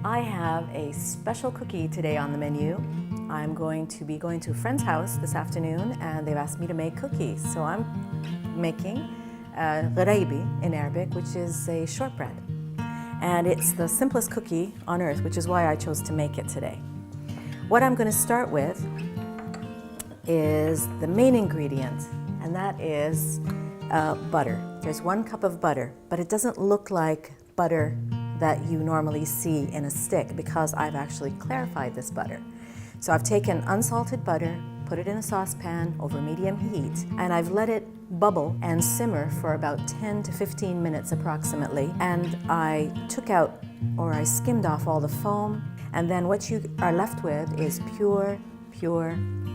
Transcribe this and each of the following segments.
I have a special cookie today on the menu. I'm going to be going to a friend's house this afternoon and they've asked me to make cookies. So I'm making Ghraybeh in Arabic, which is a shortbread. And it's the simplest cookie on earth, which is why I chose to make it today. What I'm going to start with is the main ingredient, and that is butter. There's 1 cup of butter, but it doesn't look like butter that you normally see in a stick because I've actually clarified this butter. So I've taken unsalted butter, put it in a saucepan over medium heat, and I've let it bubble and simmer for about 10 to 15 minutes approximately. And I took out, or I skimmed off all the foam, and then what you are left with is pure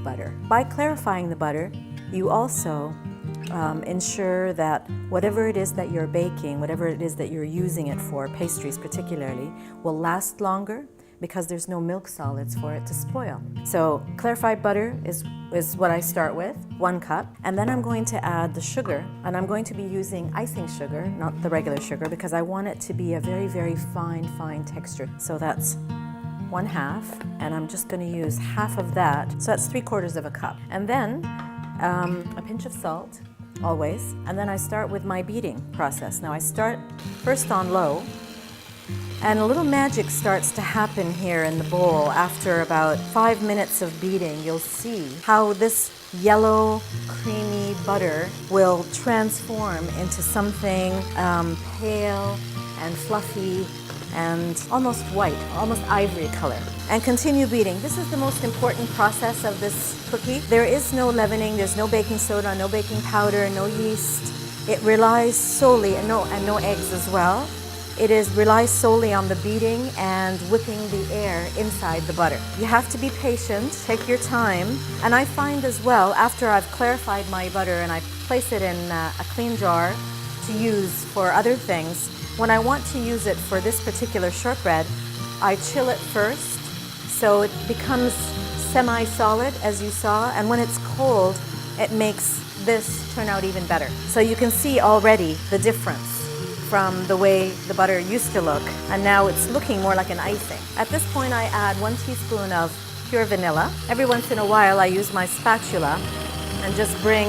butter. By clarifying the butter, you also ensure that whatever it is that you're baking, whatever it is that you're using it for, pastries particularly, will last longer because there's no milk solids for it to spoil. So clarified butter is what I start with, 1 cup, and then I'm going to add the sugar, and I'm going to be using icing sugar, not the regular sugar, because I want it to be a very fine texture. So that's 1/2, and I'm just going to use half of that, so that's 3/4 of a cup. And then a pinch of salt, always, and then I start with my beating process. Now I start first on low, and a little magic starts to happen here in the bowl. After about 5 minutes of beating, you'll see how this yellow, creamy butter will transform into something pale and fluffy and almost white, almost ivory color. And continue beating. This is the most important process of this cookie. There is no leavening, there's no baking soda, no baking powder, no yeast. It relies solely, and no eggs as well. It relies solely on the beating and whipping the air inside the butter. You have to be patient, take your time. And I find as well, after I've clarified my butter and I place it in a clean jar to use for other things, when I want to use it for this particular shortbread, I chill it first so it becomes semi-solid, as you saw, and when it's cold, it makes this turn out even better. So you can see already the difference from the way the butter used to look, and now it's looking more like an icing. At this point, I add 1 teaspoon of pure vanilla. Every once in a while, I use my spatula and just bring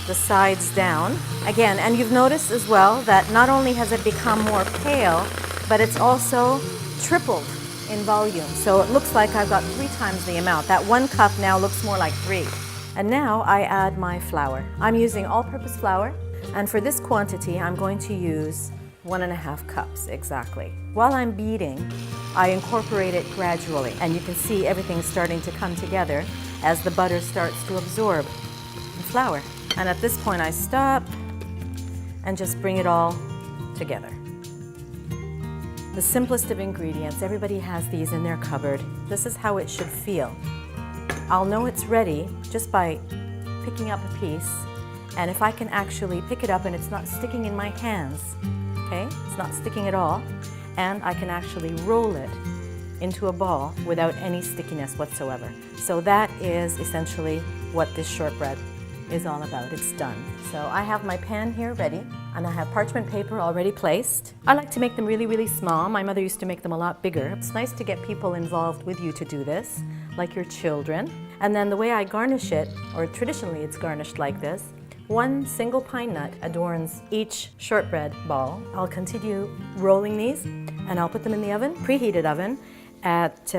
the sides down. Again, and you've noticed as well that not only has it become more pale, but it's also tripled in volume. So it looks like I've got 3 times the amount. That 1 cup now looks more like 3. And now I add my flour. I'm using all-purpose flour, and for this quantity, I'm going to use 1.5 cups exactly. While I'm beating, I incorporate it gradually, and you can see everything starting to come together as the butter starts to absorb the flour. And at this point, I stop and just bring it all together. The simplest of ingredients, everybody has these in their cupboard. This is how it should feel. I'll know it's ready just by picking up a piece, and if I can actually pick it up and it's not sticking in my hands, okay? It's not sticking at all, and I can actually roll it into a ball without any stickiness whatsoever. So that is essentially what this shortbread is all about. It's done. So I have my pan here ready, and I have parchment paper already placed. I like to make them really small. My mother used to make them a lot bigger. It's nice to get people involved with you to do this, like your children. And then the way I garnish it, or traditionally it's garnished like this, 1 single pine nut adorns each shortbread ball. I'll continue rolling these, and I'll put them in the oven, preheated oven, at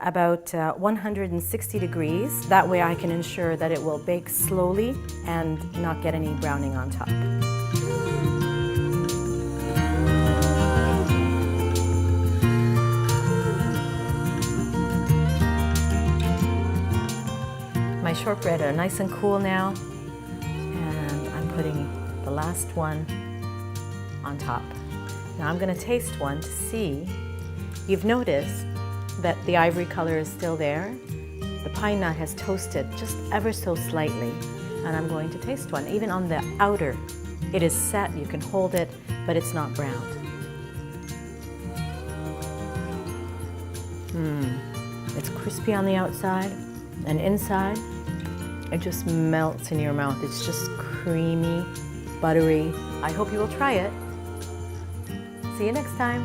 about 160 degrees. That way I can ensure that it will bake slowly and not get any browning on top. My shortbread are nice and cool now, and I'm putting the last one on top. Now I'm going to taste one to see. You've noticed that the ivory color is still there. The pine nut has toasted just ever so slightly, and I'm going to taste one. Even on the outer, it is set, you can hold it, but it's not browned. It's crispy on the outside, and inside, it just melts in your mouth. It's just creamy, buttery. I hope you will try it. See you next time.